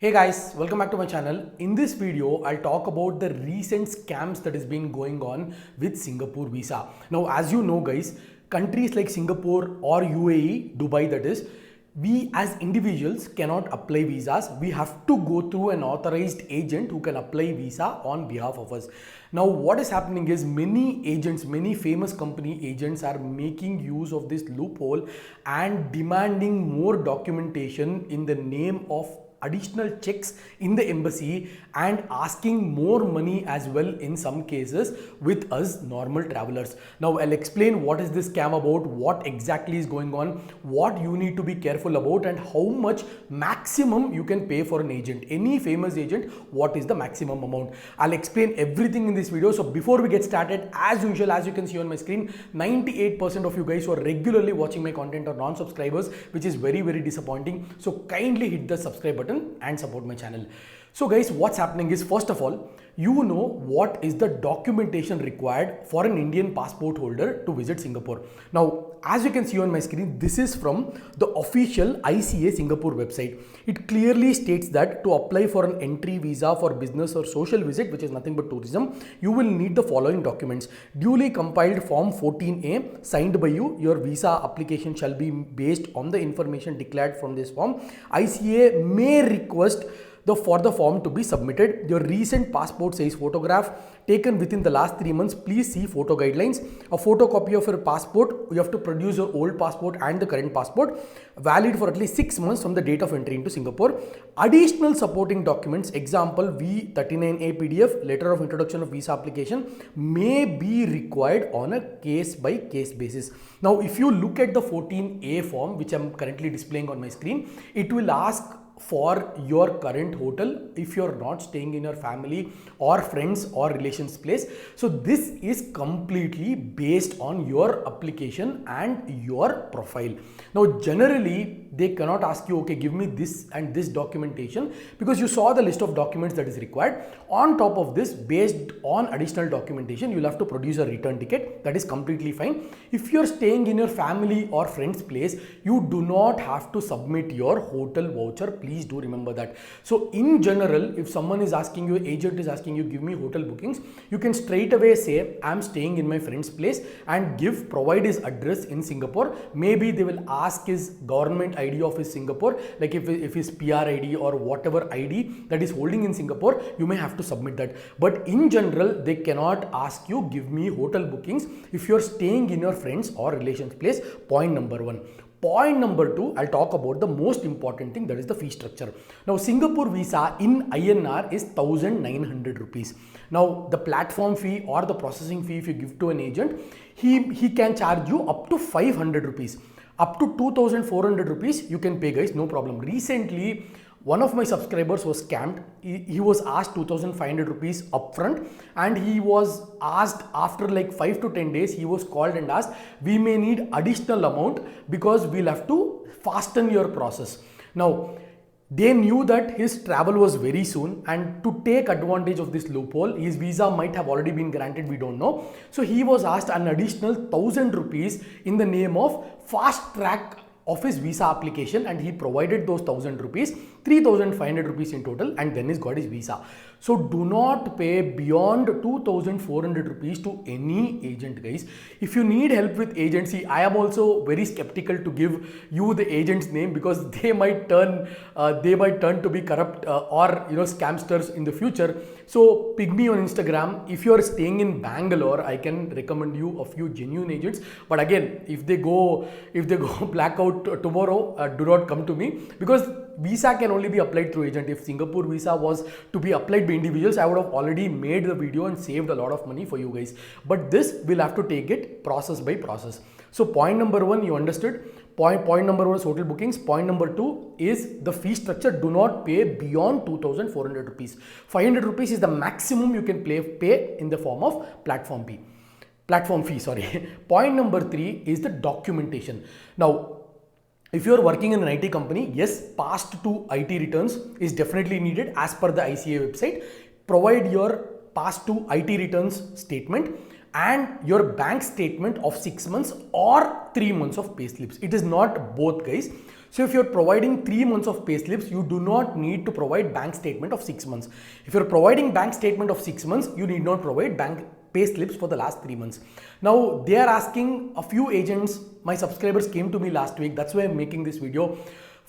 Hey guys, welcome back to my channel. In this video, I'll talk about the recent scams that has been going on with Singapore visa. Now, as you know guys, countries like Singapore or UAE, Dubai that is, we as individuals cannot apply visas. We have to go through an authorized agent who can apply visa on behalf of us. Now, what is happening is many agents, many famous company agents are making use of this loophole and demanding more documentation in the name of additional checks in the embassy and asking more money as well in some cases with us normal travelers. Now I'll explain what is this scam about, what exactly is going on, what you need to be careful about, and how much maximum you can pay for an agent. Any famous agent, what is the maximum amount? I'll explain everything in this video. So before we get started, as usual, as you can see on my screen, 98% of you guys who are regularly watching my content are non-subscribers, which is very disappointing. So kindly hit the subscribe button and support my channel. So guys, what's happening is, first of all, you know what is the documentation required for an Indian passport holder to visit Singapore. Now, as you can see on my screen, this is from the official ICA Singapore website. It clearly states that to apply for an entry visa for business or social visit, which is nothing but tourism, you will need the following documents. Duly compiled Form 14A signed by you. Your visa application shall be based on the information declared from this form. ICA may request for the form to be submitted. Your recent passport size photograph taken within the last 3 months. Please see photo guidelines. A photocopy of your passport. You have to produce your old passport and the current passport, valid for at least 6 months from the date of entry into Singapore. Additional supporting documents, example V39A PDF, letter of introduction of visa application, may be required on a case by case basis. Now, if you look at the 14A form, which I'm currently displaying on my screen, it will ask for your current hotel if you're not staying in your family or friends or relations place. So this is completely based on your application and your profile. Now generally they cannot ask you, okay, give me this and this documentation, because you saw the list of documents that is required. On top of this, based on additional documentation, you'll have to produce a return ticket. That is completely fine. If you're staying in your family or friend's place, you do not have to submit your hotel voucher. Please do remember that. So in general, if someone is asking you, agent is asking you, give me hotel bookings, you can straight away say, I'm staying in my friend's place, and provide his address in Singapore. Maybe they will ask his government ID of his Singapore, like if his PR ID or whatever ID that is holding in Singapore, you may have to submit that. But in general, they cannot ask you, give me hotel bookings if you're staying in your friend's or relation's place. Point number one. Point number two, I'll talk about the most important thing, that is the fee structure. Now, Singapore visa in INR is 1,900 rupees. Now, the platform fee or the processing fee, if you give to an agent, he can charge you up to 500 rupees. Up to 2,400 rupees you can pay, guys, no problem. Recently, one of my subscribers was scammed. He was asked 2,500 rupees upfront, and he was asked after like 5 to 10 days, he was called and asked, we may need additional amount because we'll have to fasten your process. Now, they knew that his travel was very soon, and to take advantage of this loophole, his visa might have already been granted, we don't know. So he was asked an additional 1,000 rupees in the name of fast track of his visa application, and he provided those 1,000 rupees, 3,500 rupees in total, and then he's got his visa. So do not pay beyond 2,400 rupees to any agent, guys. If you need help with agency, I am also very skeptical to give you the agent's name, because they might turn to be corrupt or scamsters in the future. So ping me on Instagram. If you are staying in Bangalore, I can recommend you a few genuine agents. But again, if they go blackout tomorrow, do not come to me, because visa can only be applied through agent. If Singapore visa was to be applied by individuals, I would have already made the video and saved a lot of money for you guys. But this, we'll have to take it process by process. So point number one, you understood. Point number one is hotel bookings. Point number two is the fee structure. Do not pay beyond 2,400 rupees. 500 rupees is the maximum you can pay in the form of platform fee. Point number three is the documentation. Now, if you are working in an IT company, yes, past 2 IT returns is definitely needed as per the ICA website. Provide your past 2 IT returns statement and your bank statement of 6 months or 3 months of pay slips. It is not both, guys. So if you're providing 3 months of pay slips, you do not need to provide bank statement of 6 months. If you're providing bank statement of 6 months, you need not provide bank pay slips for the last 3 months. Now they are asking a few agents, my subscribers came to me last week, that's why I'm making this video.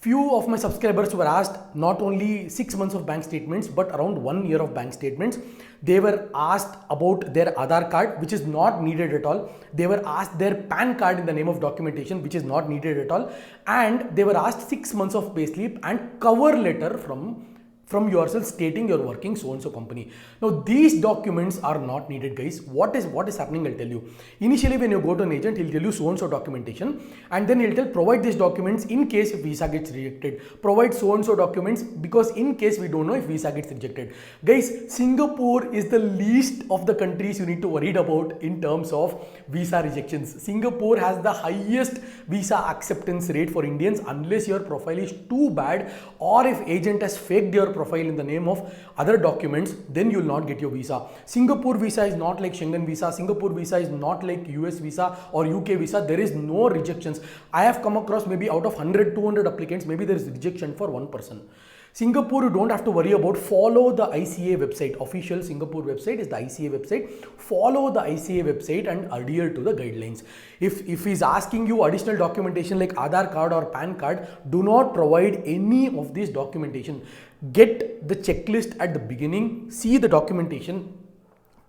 Few of my subscribers were asked not only 6 months of bank statements but around 1 year of bank statements. They were asked about their Aadhaar card, which is not needed at all. They were asked their PAN card in the name of documentation, which is not needed at all. And they were asked 6 months of payslip and cover letter from yourself stating you're working so and so company. Now these documents are not needed, guys. What is happening, I'll tell you. Initially when you go to an agent, he'll tell you so and so documentation, and then he'll tell provide these documents in case if visa gets rejected, provide so and so documents because in case we don't know if visa gets rejected. Guys, Singapore is the least of the countries you need to worry about in terms of visa rejections. Singapore has the highest visa acceptance rate for Indians unless your profile is too bad, or if agent has faked your profile in the name of other documents, then you will not get your visa. Singapore visa is not like Schengen visa. Singapore visa is not like US visa or UK visa. There is no rejections. I have come across maybe out of 100, 200 applicants, maybe there is rejection for one person. Singapore, you don't have to worry about. Follow the ICA website. Official Singapore website is the ICA website. Follow the ICA website and adhere to the guidelines. If he's asking you additional documentation like Aadhaar card or PAN card, do not provide any of this documentation. Get the checklist at the beginning, see the documentation,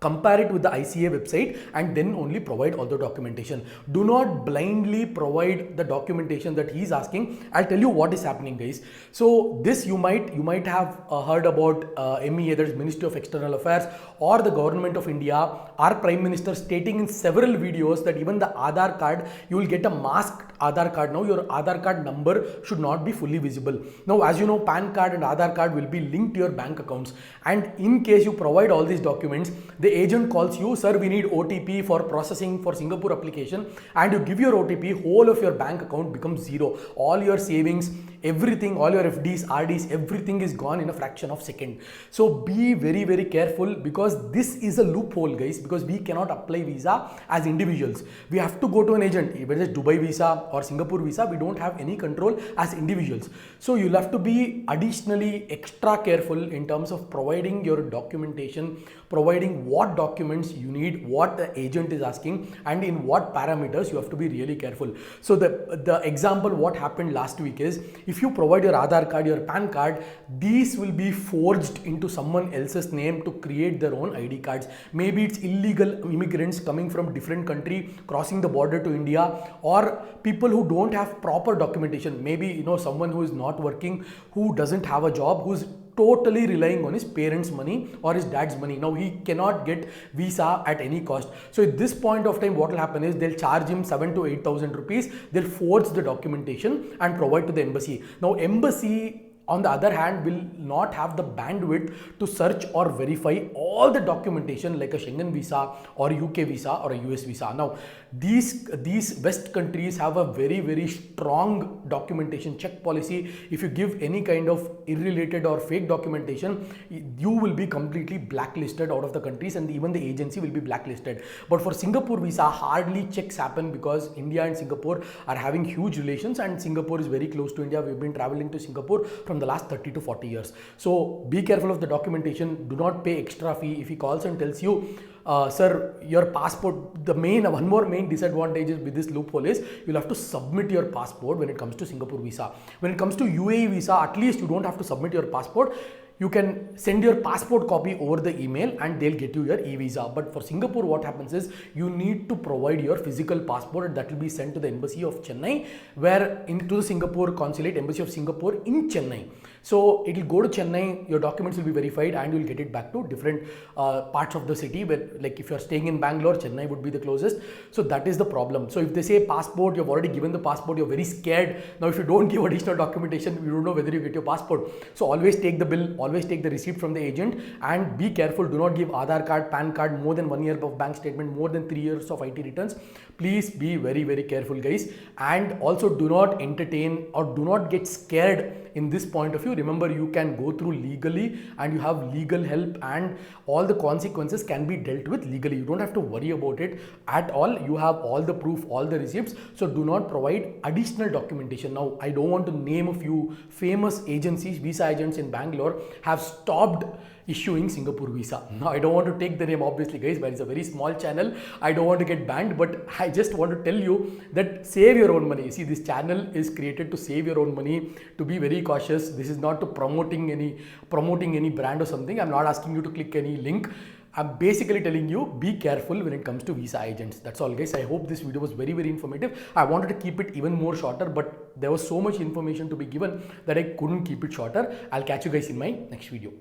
compare it with the ICA website, and then only provide all the documentation. Do not blindly provide the documentation that he's asking. I'll tell you what is happening, guys. So this you might have heard about MEA, that is Ministry of External Affairs, or the Government of India. Our Prime Minister stating in several videos that even the Aadhaar card, you will get a masked Aadhaar card. Now your Aadhaar card number should not be fully visible. Now as you know, PAN card and Aadhaar card will be linked to your bank accounts, and in case you provide all these documents, the agent calls you, sir, we need OTP for processing for Singapore application, and you give your OTP, whole of your bank account becomes zero. All your savings, everything, all your FDs, RDs, everything is gone in a fraction of a second. So be very, very careful, because this is a loophole, guys, because we cannot apply visa as individuals. We have to go to an agent, whether it's Dubai visa or Singapore visa, we don't have any control as individuals. So you'll have to be additionally extra careful in terms of providing your documentation, providing what documents you need, what the agent is asking, and in what parameters. You have to be really careful. So the example what happened last week is, if you provide your Aadhaar card, your PAN card, these will be forged into someone else's name to create their own ID cards. Maybe it's illegal immigrants coming from different country crossing the border to India, or people who don't have proper documentation. Maybe someone who is not working, who doesn't have a job, who's totally relying on his parents' money or his dad's money. Now he cannot get visa at any cost. So at this point of time, what will happen is they'll charge him 7,000 to 8,000 rupees. They'll forge the documentation and provide to the embassy. Now embassy, on the other hand, will not have the bandwidth to search or verify all the documentation like a Schengen visa or UK visa or a US visa. Now, these West countries have a very, very strong documentation check policy. If you give any kind of irrelated or fake documentation, you will be completely blacklisted out of the countries, and even the agency will be blacklisted. But for Singapore visa, hardly checks happen because India and Singapore are having huge relations, and Singapore is very close to India. We've been traveling to Singapore from the last 30 to 40 years. So be careful of the documentation. Do not pay extra fee. If he calls and tells you, sir, your passport, one more main disadvantage with this loophole is you'll have to submit your passport when it comes to Singapore visa. When it comes to UAE visa, at least you don't have to submit your passport. You can send your passport copy over the email and they'll get you your e-visa. But for Singapore, what happens is you need to provide your physical passport, and that will be sent to the embassy of Chennai, into the Singapore consulate, embassy of Singapore in Chennai. So it will go to Chennai, your documents will be verified, and you will get it back to different parts of the city. Where, like if you're staying in Bangalore, Chennai would be the closest. So that is the problem. So if they say passport, you've already given the passport, you're very scared. Now if you don't give additional documentation, you don't know whether you get your passport. So always take the bill, always take the receipt from the agent, and be careful. Do not give Aadhaar card, PAN card, more than 1 year of bank statement, more than 3 years of IT returns. Please be very, very careful, guys. And also do not entertain or do not get scared in this point of view you. Remember, you can go through legally and you have legal help, and all the consequences can be dealt with legally. You don't have to worry about it at all. You have all the proof, all the receipts. So do not provide additional documentation. Now, I don't want to name a few famous agencies, visa agents in Bangalore have stopped issuing Singapore visa. Now, I don't want to take the name obviously, guys, but it's a very small channel. I don't want to get banned, but I just want to tell you that save your own money. See, this channel is created to save your own money, to be very cautious. This is not to promoting any brand or something. I'm not asking you to click any link. I'm basically telling you, be careful when it comes to visa agents. That's all, guys. I hope this video was very, very informative. I wanted to keep it even more shorter, but there was so much information to be given that I couldn't keep it shorter. I'll catch you guys in my next video.